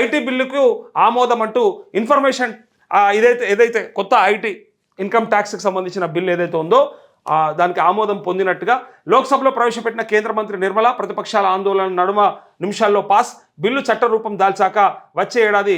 IT బిల్లుకు ఆమోదం అంటూ ఇన్ఫర్మేషన్ ఏదైతే కొత్త ఐటీ ఇన్కమ్ ట్యాక్స్కి సంబంధించిన బిల్ ఏదైతే ఉందో దానికి ఆమోదం పొందినట్టుగా లోక్సభలో ప్రవేశపెట్టిన కేంద్ర మంత్రి నిర్మల ప్రతిపక్షాల ఆందోళన నడుమ నిమిషాల్లో పాస్ బిల్లు చట్ట రూపం దాల్చాక వచ్చే ఏడాది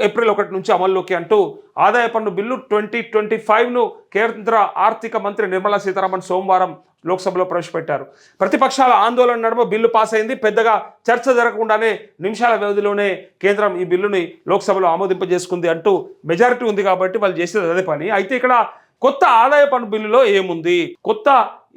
ఏప్రిల్ 1 నుంచి అమల్లోకి అంటూ ఆదాయ పన్ను బిల్లు 2025ను కేంద్ర ఆర్థిక మంత్రి నిర్మలా సీతారామన్ సోమవారం లోక్సభలో ప్రవేశపెట్టారు. ప్రతిపక్షాల ఆందోళన నడుమ బిల్లు పాస్ అయింది. పెద్దగా చర్చ జరగకుండానే నిమిషాల వ్యవధిలోనే కేంద్రం ఈ బిల్లుని లోక్సభలో ఆమోదింపజేసుకుంది అంటూ మెజారిటీ ఉంది కాబట్టి వాళ్ళు చేసేది అదే పని. అయితే ఇక్కడ కొత్త ఆదాయ పన్ను బిల్లులో ఏముంది, కొత్త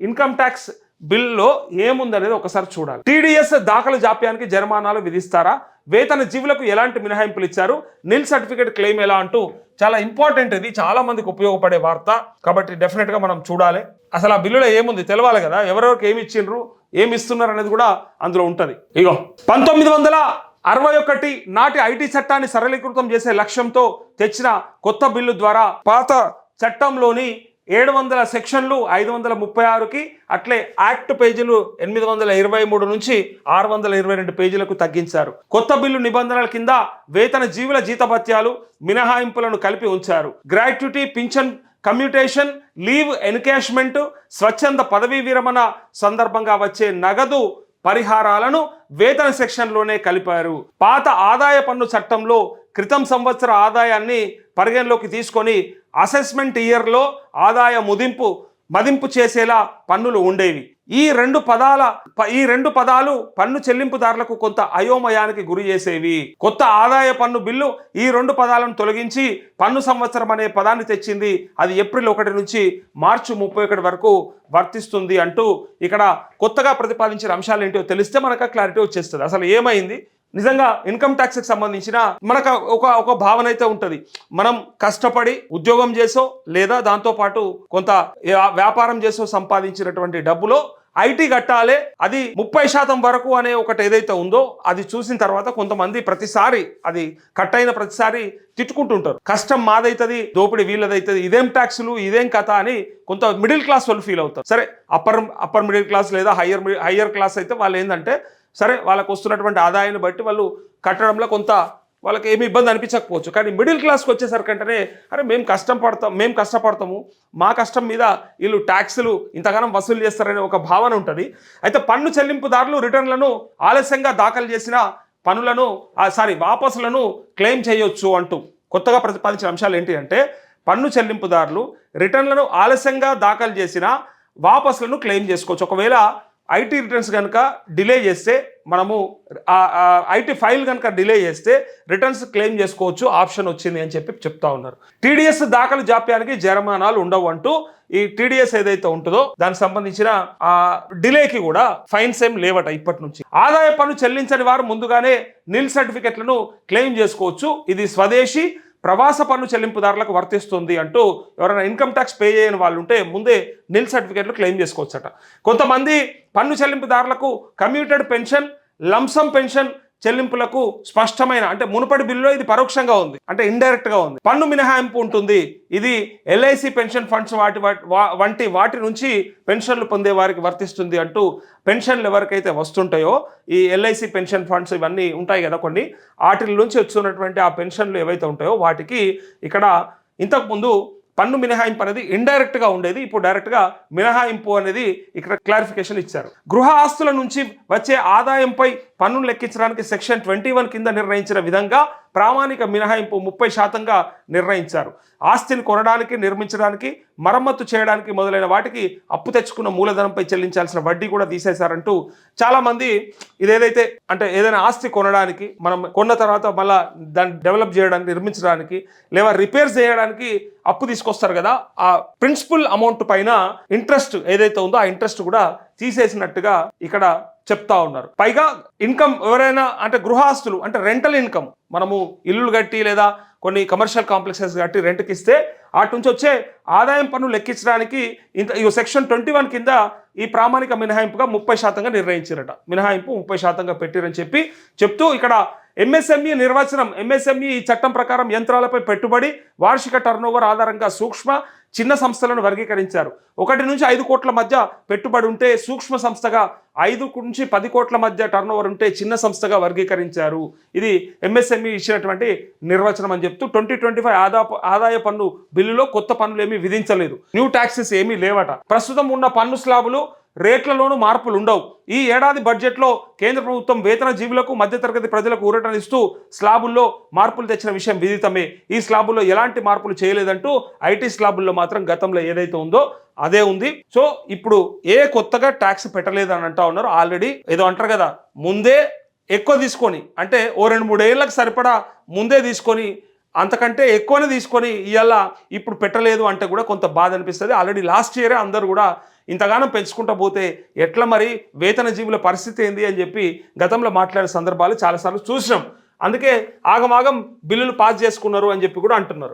ఇన్కమ్ ట్యాక్స్ బిల్లో ఏముంది అనేది ఒకసారి చూడాలి. టీడీఎస్ దాఖలు జాప్యానికి జరిమానాలు విధిస్తారా, వేతన జీవులకు ఎలాంటి మినహాయింపులు ఇచ్చారు, నిల్ సర్టిఫికేట్ క్లెయిమ్ ఎలా అంటూ చాలా ఇంపార్టెంట్. ఇది చాలా మందికి ఉపయోగపడే వార్త కాబట్టి డెఫినెట్గా మనం చూడాలి. అసలు ఆ బిల్లులో ఏముంది తెలవాలి కదా, ఎవరెవరికి ఏమి ఇచ్చిండ్రు, ఏమి ఇస్తున్నారు అనేది కూడా అందులో ఉంటుంది. ఇగో 1961 నాటి ఐటీ చట్టాన్ని సరళీకృతం చేసే లక్ష్యంతో తెచ్చిన కొత్త బిల్లు ద్వారా పాత చట్టంలోని 700 సెక్షన్లు 536కి, అట్లే యాక్ట్ పేజీలు 823 నుంచి 622 పేజీలకు తగ్గించారు. కొత్త బిల్లు నిబంధనల కింద వేతన జీవుల జీతభత్యాలు మినహాయింపులను కలిపి ఉంచారు. Gratuity, pension, commutation, leave encashment, స్వచ్ఛంద పదవీ విరమణ సందర్భంగా వచ్చే నగదు పరిహారాలను వేతన సెక్షన్లోనే కలిపారు. పాత ఆదాయ పన్ను చట్టంలో క్రితం సంవత్సర ఆదాయాన్ని పరిగణలోకి తీసుకొని అసెస్మెంట్ ఇయర్లో ఆదాయ మదింపు చేసేలా పన్నులు ఉండేవి. ఈ రెండు పదాలు పన్ను చెల్లింపుదారులకు కొంత అయోమయానికి గురి చేసేవి. కొత్త ఆదాయ పన్ను బిల్లు ఈ 2 పదాలను తొలగించి పన్ను సంవత్సరం అనే పదాన్ని తెచ్చింది. అది ఏప్రిల్ 1 నుంచి మార్చి 31 వరకు వర్తిస్తుంది అంటూ ఇక్కడ కొత్తగా ప్రతిపాదించిన అంశాలు ఏంటో తెలిస్తే మనకు క్లారిటీ వచ్చేస్తుంది. అసలు ఏమైంది, నిజంగా ఇన్కమ్ ట్యాక్స్కి సంబంధించిన మనకు ఒక భావన అయితే ఉంటుంది. మనం కష్టపడి ఉద్యోగం చేసో లేదా దాంతోపాటు కొంత వ్యాపారం చేసో సంపాదించినటువంటి డబ్బులో ఐటీ కట్టాలి, అది 30% వరకు అనే ఒకటి ఏదైతే ఉందో అది చూసిన తర్వాత కొంతమంది ప్రతిసారి అది కట్ అయిన ప్రతిసారి తిట్టుకుంటుంటారు. కష్టం మాదైతుంది, దోపిడి వీళ్ళదైతుంది, ఇదేం ట్యాక్సులు, ఇదేం కథ అని కొంత మిడిల్ క్లాస్ వాళ్ళు ఫీల్ అవుతారు. సరే అప్పర్ మిడిల్ క్లాస్ లేదా హయ్యర్ క్లాస్ అయితే వాళ్ళు ఏంటంటే సరే వాళ్ళకు వస్తున్నటువంటి ఆదాయాన్ని బట్టి వాళ్ళు కట్టడంలో కొంత వాళ్ళకి ఏమి ఇబ్బంది అనిపించకపోవచ్చు. కానీ మిడిల్ క్లాస్కి వచ్చేసరికంటేనే అరే మేము కష్టపడతాము, మా కష్టం మీద వీళ్ళు ట్యాక్సులు ఇంతగానం వసూలు చేస్తారనే ఒక భావన ఉంటుంది. అయితే పన్ను చెల్లింపుదారులు రిటర్న్లను ఆలస్యంగా దాఖలు చేసిన వాపసులను క్లెయిమ్ చేయొచ్చు అంటూ కొత్తగా ప్రతిపాదించిన అంశాలు ఏంటి అంటే, పన్ను చెల్లింపుదారులు రిటర్న్లను ఆలస్యంగా దాఖలు చేసిన వాపసులను క్లెయిమ్ చేసుకోవచ్చు. ఒకవేళ ఐటీ రిటర్న్స్ కనుక డిలే చేస్తే, మనము ఐటీ ఫైల్ కనుక డిలే చేస్తే రిటర్న్స్ క్లెయిమ్ చేసుకోవచ్చు, ఆప్షన్ వచ్చింది అని చెప్తా ఉన్నారు. టీడీఎస్ దాఖలు జాప్యానికి జరిమానాలు ఉండవు అంటూ ఈ టీడీఎస్ ఏదైతే ఉంటుందో దానికి సంబంధించిన డిలేకి కూడా ఫైన్స్ ఏం లేవట ఇప్పటి నుంచి. ఆదాయ పన్ను చెల్లించని వారు ముందుగానే నిల్ సర్టిఫికెట్లను క్లెయిమ్ చేసుకోవచ్చు. ఇది స్వదేశీ ప్రవాస పన్ను చెల్లింపుదారులకు వర్తిస్తుంది అంటూ ఎవరైనా ఇన్కమ్ ట్యాక్స్ పే చేయని వాళ్ళు ఉంటే ముందే నిల్ సర్టిఫికేట్లు క్లెయిమ్ చేసుకోవచ్చట. కొంతమంది పన్ను చెల్లింపుదారులకు కమ్యూటెడ్ పెన్షన్, లంసమ్ పెన్షన్ చెల్లింపులకు స్పష్టమైన, అంటే మునుపటి బిల్లులో ఇది పరోక్షంగా ఉంది, అంటే ఇండైరెక్ట్గా ఉంది, పన్ను మినహాయింపు ఉంటుంది. ఇది ఎల్ఐసి పెన్షన్ ఫండ్స్ వాటి నుంచి పెన్షన్లు పొందే వారికి వర్తిస్తుంది అంటూ పెన్షన్లు ఎవరికైతే వస్తుంటాయో ఈ ఎల్ఐసి పెన్షన్ ఫండ్స్ ఇవన్నీ ఉంటాయి కదా కొన్ని, వాటి నుంచి వస్తున్నటువంటి ఆ పెన్షన్లు ఏవైతే ఉంటాయో వాటికి ఇక్కడ ఇంతకుముందు పన్ను మినహాయింపు అనేది ఇండైరెక్ట్గా ఉండేది, ఇప్పుడు డైరెక్ట్గా మినహాయింపు అనేది ఇక్కడ క్లారిఫికేషన్ ఇచ్చారు. గృహ ఆస్తుల నుంచి వచ్చే ఆదాయంపై పన్నును లెక్కించడానికి సెక్షన్ 21 కింద నిర్ణయించిన విధంగా ప్రామాణిక మినహాయింపు 30%గా నిర్ణయించారు. ఆస్తిని కొనడానికి, నిర్మించడానికి, మరమ్మతు చేయడానికి మొదలైన వాటికి అప్పు తెచ్చుకున్న మూలధనంపై చెల్లించాల్సిన వడ్డీ కూడా తీసేశారంటూ చాలామంది ఇదేదైతే అంటే ఏదైనా ఆస్తి కొనడానికి, మనం కొన్న తర్వాత మళ్ళీ దాన్ని డెవలప్ చేయడానికి, నిర్మించడానికి లేదా రిపేర్స్ చేయడానికి అప్పు తీసుకొస్తారు కదా, ఆ ప్రిన్సిపల్ అమౌంట్ పైన ఇంట్రెస్ట్ ఏదైతే ఉందో ఆ ఇంట్రెస్ట్ కూడా తీసేసినట్టుగా ఇక్కడ చెప్తా ఉన్నారు. పైగా ఇన్కమ్ ఎవరైనా అంటే గృహాస్తులు అంటే రెంటల్ ఇన్కమ్, మనము ఇల్లులు కట్టి లేదా కొన్ని కమర్షియల్ కాంప్లెక్సెస్ కట్టి రెంట్కి ఇస్తే వాటి నుంచి వచ్చే ఆదాయం పన్ను లెక్కించడానికి సెక్షన్ 21 కింద ఈ ప్రామాణిక మినహాయింపుగా 30%గా నిర్ణయించారట. మినహాయింపు 30%గా పెట్టిరని చెప్తూ ఇక్కడ ఎంఎస్ఎంఈ నిర్వచనం. ఎంఎస్ఎంఈ ఈ చట్టం ప్రకారం యంత్రాలపై పెట్టుబడి వార్షిక టర్నోవర్ ఆధారంగా సూక్ష్మ చిన్న సంస్థలను వర్గీకరించారు. 1 నుంచి 5 కోట్ల మధ్య పెట్టుబడి ఉంటే సూక్ష్మ సంస్థగా, 5 నుంచి 10 కోట్ల మధ్య టర్నోవర్ ఉంటే చిన్న సంస్థగా వర్గీకరించారు. ఇది ఎంఎస్ఎంఈ ఇచ్చినటువంటి నిర్వచనం అని చెప్తూ 2025 ఆదాయ పన్ను బిల్లులో కొత్త పన్నులు ఏమీ విధించలేదు. న్యూ ట్యాక్సెస్ ఏమీ లేవట. ప్రస్తుతం ఉన్న పన్ను స్లాబులు రేట్లలోనూ మార్పులు ఉండవు. ఈ ఏడాది బడ్జెట్లో కేంద్ర ప్రభుత్వం వేతన జీవులకు మధ్యతరగతి ప్రజలకు ఊరటనిస్తూ స్లాబుల్లో మార్పులు తెచ్చిన విషయం విదితమే. ఈ స్లాబుల్లో ఎలాంటి మార్పులు చేయలేదంటూ ఐటీ స్లాబుల్లో మాత్రం గతంలో ఏదైతే ఉందో అదే ఉంది. సో ఇప్పుడు కొత్తగా ట్యాక్స్ పెట్టలేదని అంటా ఉన్నారు. ఆల్రెడీ ఏదో అంటారు కదా, ముందే ఎక్కువ తీసుకొని, అంటే 2-3 ఏళ్ళకి సరిపడా ముందే తీసుకొని అంతకంటే ఎక్కువనే తీసుకొని ఇవాళ ఇప్పుడు పెట్టలేదు అంటే కూడా కొంత బాధ అనిపిస్తుంది. ఆల్రెడీ లాస్ట్ ఇయరే అందరూ కూడా ఇంతగానం పెంచుకుంటూ పోతే ఎట్లా మరి వేతన జీవుల పరిస్థితి ఏంది అని చెప్పి గతంలో మాట్లాడే సందర్భాలు చాలాసార్లు చూసినాం. అందుకే ఆగమాగం బిల్లులు పాస్ చేసుకున్నారు అని చెప్పి కూడా అంటున్నారు.